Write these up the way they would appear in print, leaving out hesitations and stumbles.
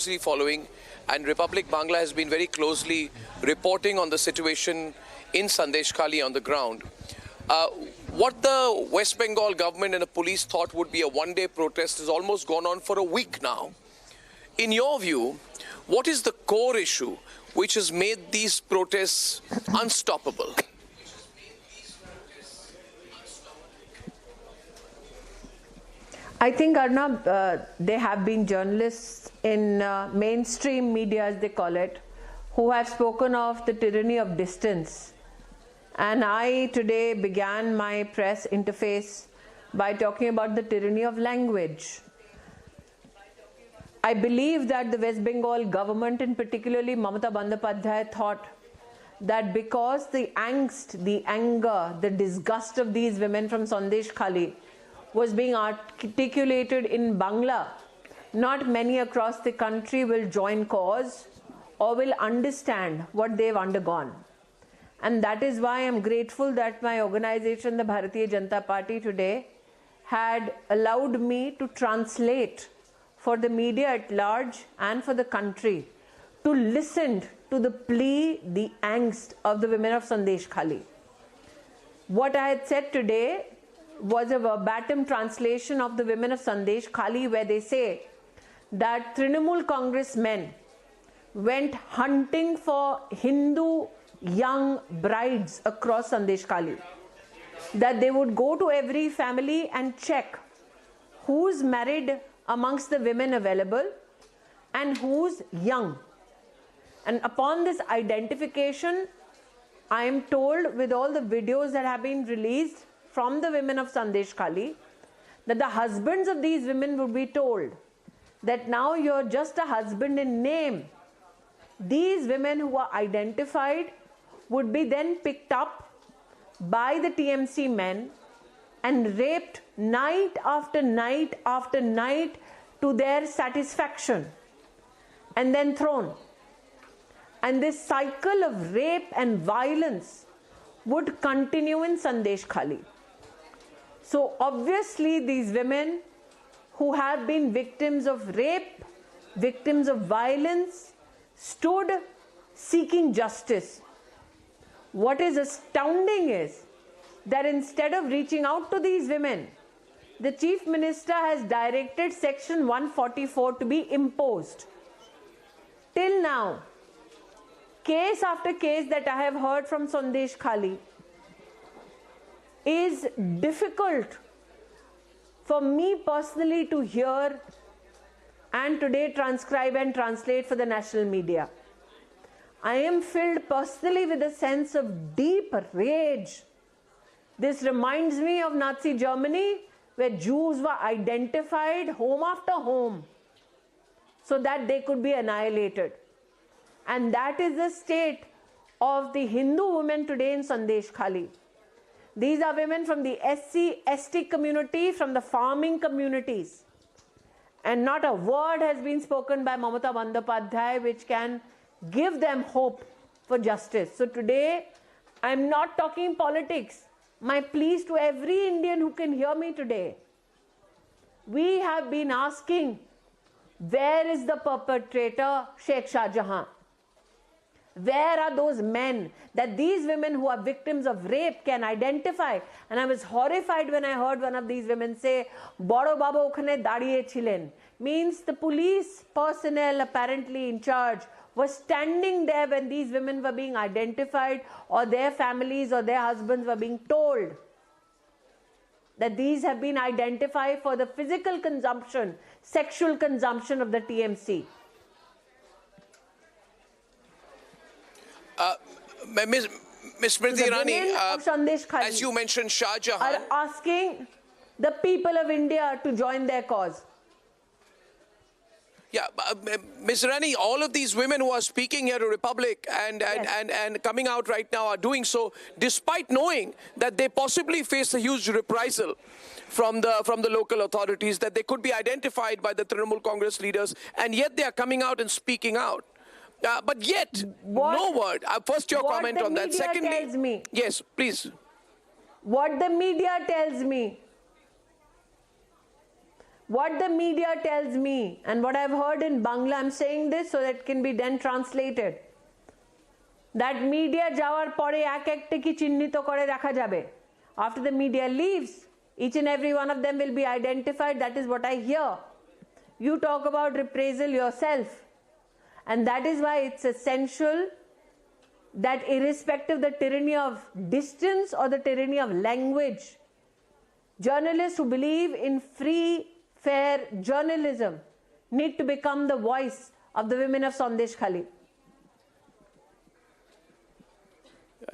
following, and Republic Bangla has been very closely reporting on the situation in Sandeshkhali on the ground. What the West Bengal government and the police thought would be a one-day protest has almost gone on for a week now. In your view, what is the core issue which has made these protests unstoppable? I think, Arnab, there have been journalists in mainstream media, as they call it, who have spoken of the tyranny of distance. And I today began my press interface by talking about the tyranny of language. I believe that the West Bengal government, and particularly Mamata Banerjee, thought that because the angst, the anger, the disgust of these women from Sandeshkhali was being articulated in Bangla, not many across the country will join cause or will understand what they've undergone. And that is why I'm grateful that my organization, the Bharatiya Janata Party, today had allowed me to translate for the media at large and for the country to listen to the plea, the angst of the women of Sandeshkhali. What I had said today was a verbatim translation of the women of Sandeshkhali, where they say that Trinamool Congress men went hunting for Hindu young brides across Sandeshkhali, that they would go to every family and check who's married amongst the women available and who's young. And upon this identification, I am told, with all the videos that have been released from the women of Sandeshkhali, that the husbands of these women would be told that now you're just a husband in name. These women who are identified would be then picked up by the TMC men and raped night after night after night to their satisfaction, and then thrown. And this cycle of rape and violence would continue in Sandeshkhali. So obviously these women who have been victims of rape, victims of violence, stood seeking justice. What is astounding is that instead of reaching out to these women, the Chief Minister has directed Section 144 to be imposed. Till now, case after case that I have heard from Sandeshkhali is difficult for me personally to hear and today transcribe and translate for the national media. I am filled personally with a sense of deep rage. This reminds me of Nazi Germany, where Jews were identified home after home so that they could be annihilated. And that is the state of the Hindu women today in Sandeshkhali. These are women from the SC, ST community, from the farming communities. And not a word has been spoken by Mamata Banerjee which can give them hope for justice. So today, I'm not talking politics. My plea is to every Indian who can hear me today. We have been asking, where is the perpetrator, Sheikh Shah Jahan? Where are those men that these women who are victims of rape can identify? And I was horrified when I heard one of these women say, Boro Baba okhane dadiye chilen. Means the police personnel apparently in charge was standing there when these women were being identified, or their families or their husbands were being told that these have been identified for the physical consumption, sexual consumption of the TMC. Ms. Smriti Irani, as you mentioned, Shah Jahan are asking the people of India to join their cause. Yeah, Ms. Irani, all of these women who are speaking here to Republic and coming out right now are doing so despite knowing that they possibly face a huge reprisal from the local authorities, that they could be identified by the Trinamool Congress leaders, and yet they are coming out and speaking out. But yet, no word. First, your comment on that. Secondly, tells me, yes, please. What the media tells me, what the media tells me and what I've heard in Bangla, I'm saying this so that it can be then translated, that media jawar pore ek ekte ki chinnito kore rakha jabe. After the media leaves, each and every one of them will be identified. That is what I hear. You talk about reprisal yourself. And that is why it's essential that irrespective of the tyranny of distance or the tyranny of language, journalists who believe in free, fair journalism need to become the voice of the women of Sandeshkhali.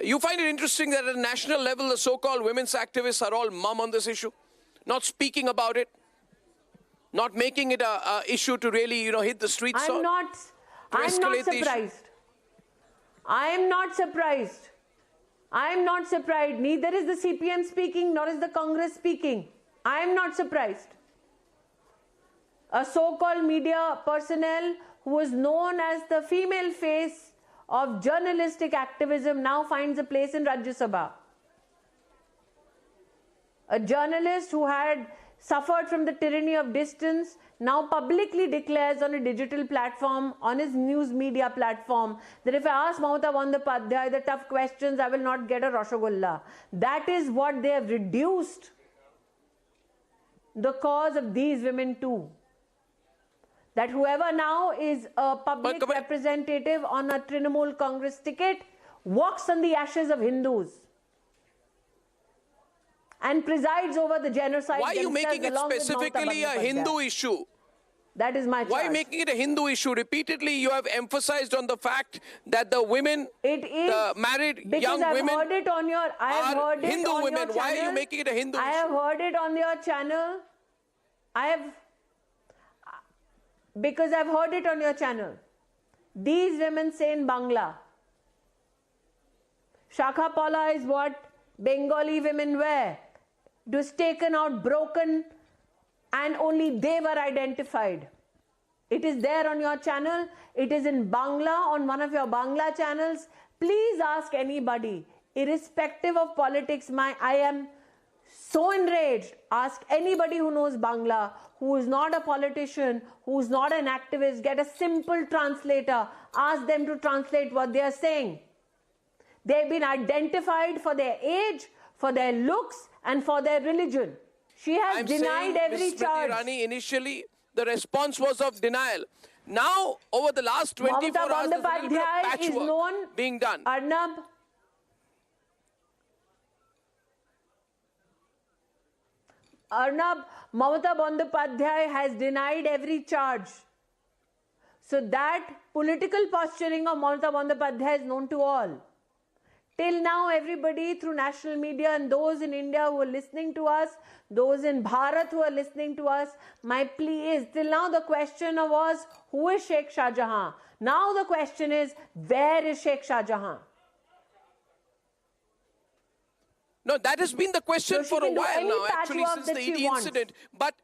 You find it interesting that at a national level, the so-called women's activists are all mum on this issue, not speaking about it, not making it a issue to really, hit the streets. I'm not surprised. I am not surprised. I am not surprised. Neither is the CPM speaking, nor is the Congress speaking. I am not surprised. A so-called media personnel who was known as the female face of journalistic activism now finds a place in Rajya Sabha. A journalist who had suffered from the tyranny of distance now publicly declares on a digital platform, on his news media platform, that if I ask Mamata Banerjee the tough questions, I will not get a Rasgulla. That is what they have reduced the cause of these women to. That whoever now is a public representative on a Trinamool Congress ticket walks on the ashes of Hindus and presides over the genocide. Why are you making it specifically a Hindu issue? That is my charge. Why making it a Hindu issue? Repeatedly, you have emphasized on the fact that the women, the married young women, heard it on your, I have heard it Hindu on women. Your channel. Why are you making it a Hindu issue? I have heard it on your channel. Because I've heard it on your channel. These women say in Bangla, Shakha Pala is what Bengali women wear. It was taken out, broken, and only they were identified. It is there on your channel. It is in Bangla on one of your Bangla channels. Please ask anybody, irrespective of politics. I am so enraged. Ask anybody who knows Bangla, who is not a politician, who is not an activist. Get a simple translator. Ask them to translate what they are saying. They've been identified for their age, for their looks, and for their religion. She has denied every charge. Smriti Irani, initially, the response was of denial. Now, over the last 24 hours, there's a little bit of patchwork being done. Arnab, Mamata Banerjee has denied every charge. So that political posturing of Mamata Banerjee is known to all. Till now, everybody through national media and those in India who are listening to us, those in Bharat who are listening to us, my plea is, till now the question was, who is Sheikh Shah Jahan? Now the question is, where is Sheikh Shah Jahan? No, that has been the question for a while now, actually, since the ED incident. But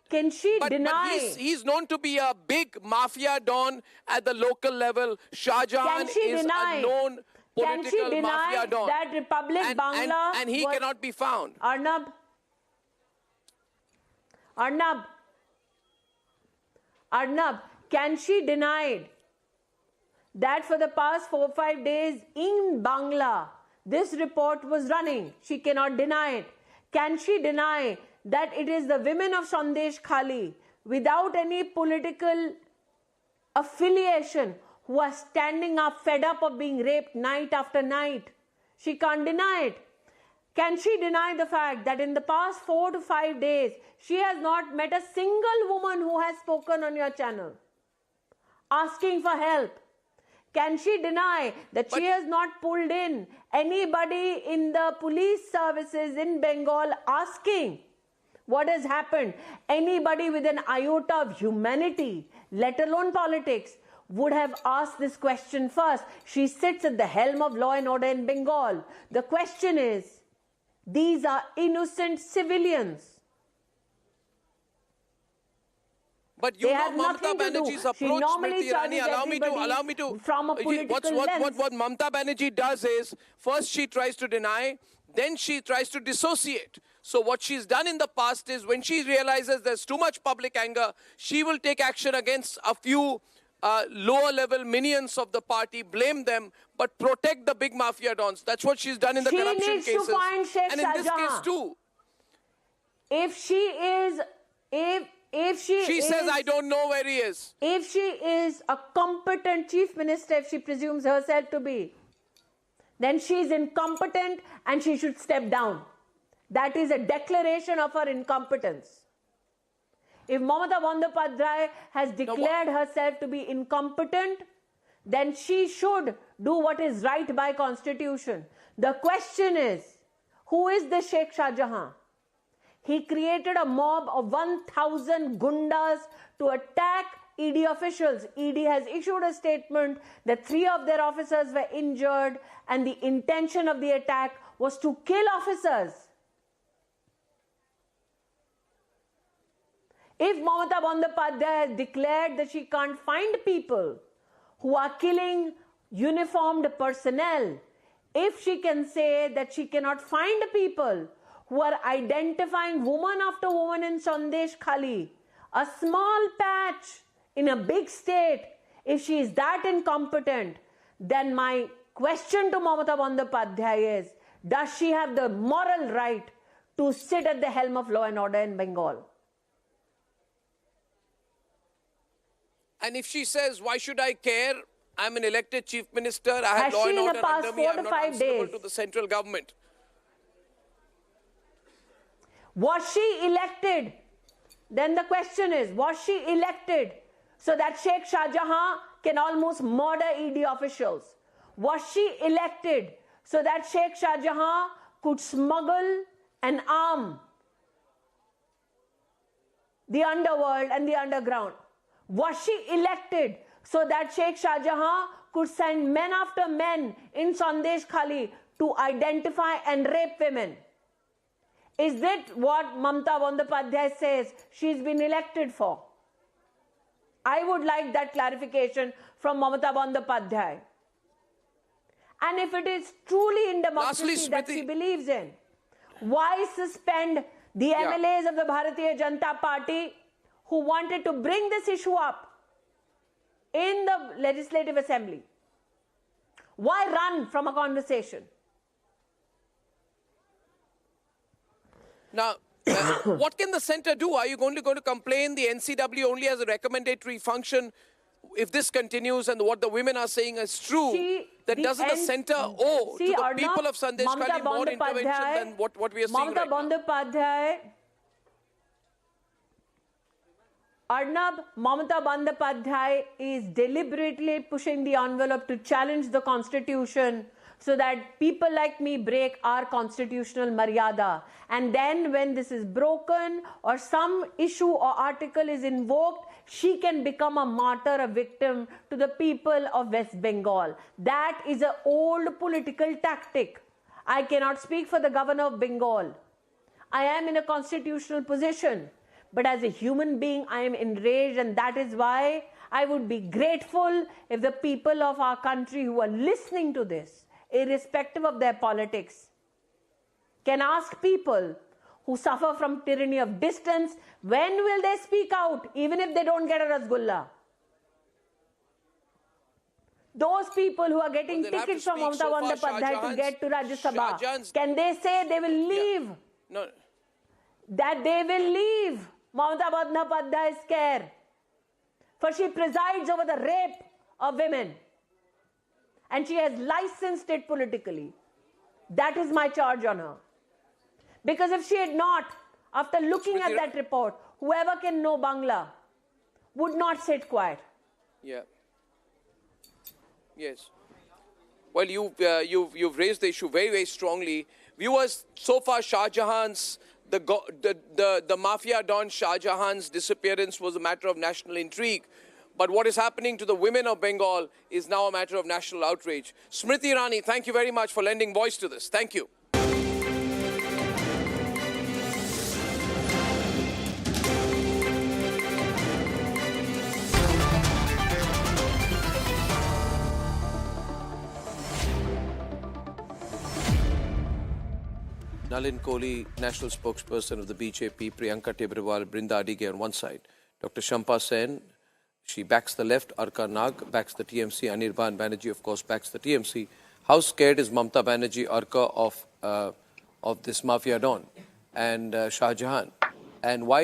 can she deny? He's known to be a big mafia don at the local level. Shah Jahan is a known political mafia don. That Republic Bangla and he cannot be found. Arnab, can she deny that for the past 4 or 5 days in Bangla, this report was running? She cannot deny it. Can she deny that it is the women of Sandeshkhali, without any political affiliation, who are standing up, fed up of being raped night after night? She can't deny it. Can she deny the fact that in the past 4 to 5 days, she has not met a single woman who has spoken on your channel asking for help? Can she deny that she has not pulled in anybody in the police services in Bengal asking what has happened? Anybody with an iota of humanity, let alone politics, would have asked this question first. She sits at the helm of law and order in Bengal. The question is, these are innocent civilians. But you know Mamata Banerjee's approach, Smriti Irani, allow me to, from a political lens. What Mamata Banerjee does is, first she tries to deny, then she tries to dissociate. So what she's done in the past is when she realizes there's too much public anger, she will take action against a few lower level minions of the party, blame them, but protect the big mafia dons. That's what she's done in the corruption needs cases. to find Sheikh And in this Shahjahan. case too. If she is, if She says, I don't know where he is. If she is a competent chief minister, if she presumes herself to be, then she is incompetent and she should step down. That is a declaration of her incompetence. If Mamata Banerjee has declared herself to be incompetent, then she should do what is right by constitution. The question is, who is the Sheikh Shahjahan? He created a mob of 1,000 gundas to attack ED officials. ED has issued a statement that 3 of their officers were injured and the intention of the attack was to kill officers. If Mamata Banerjee has declared that she can't find people who are killing uniformed personnel, if she can say that she cannot find people who are identifying woman after woman in Sandeshkhali, a small patch in a big state, if she is that incompetent, then my question to Mamata Banerjee is, does she have the moral right to sit at the helm of law and order in Bengal? And if she says, why should I care? I'm an elected chief minister. I have Has law she and in the order past under me. 4 I'm to not 5 answerable days to the central government. Was she elected? Then the question is, was she elected so that Sheikh Shahjahan can almost murder ED officials? Was she elected so that Sheikh Shahjahan could smuggle and arm the underworld and the underground? Was she elected so that Sheikh Shahjahan could send men after men in Sandeshkhali to identify and rape women? Is that what Mamata Banerjee says she's been elected for? I would like that clarification from Mamata Banerjee. And if it is truly in democracy Lastly, that Smriti, she believes in, why suspend the MLAs of the Bharatiya Janata Party who wanted to bring this issue up in the Legislative Assembly? Why run from a conversation? Now, what can the centre do? Are you going to complain the NCW only has a recommendatory function? If this continues and what the women are saying is true, then doesn't the centre owe to the people of Sandeshkhali more intervention than what we are seeing right now? Mamata Banerjee is deliberately pushing the envelope to challenge the constitution so that people like me break our constitutional maryada. And then when this is broken or some issue or article is invoked, she can become a martyr, a victim to the people of West Bengal. That is an old political tactic. I cannot speak for the governor of Bengal. I am in a constitutional position. But as a human being, I am enraged, and that is why I would be grateful if the people of our country who are listening to this, irrespective of their politics, can ask people who suffer from tyranny of distance, when will they speak out, even if they don't get a Rasgulla? Those people who are getting tickets from Mamata Banerjee to get to Rajya Sabha, can they say they will leave? Yeah. No. That they will leave Mamata Banerjee's care. For she presides over the rape of women. And she has licensed it politically. That is my charge on her. Because if she had not, after looking at that report, whoever can know Bangla would not sit quiet. Yeah. Yes. Well, you've raised the issue very, very strongly. Viewers, so far Shahjahan's the mafia don Shahjahan's disappearance was a matter of national intrigue. But what is happening to the women of Bengal is now a matter of national outrage. Smriti Irani, thank you very much for lending voice to this. Thank you. Nalin Kohli, national spokesperson of the BJP, Priyanka Tibrewal, Brinda Adige on one side. Dr. Shampa Sen, she backs the left. Arka Nag backs the TMC. Anirban Banerjee, of course, backs the TMC. How scared is Mamata Banerjee, Arka, of this mafia don and Shah Jahan? And why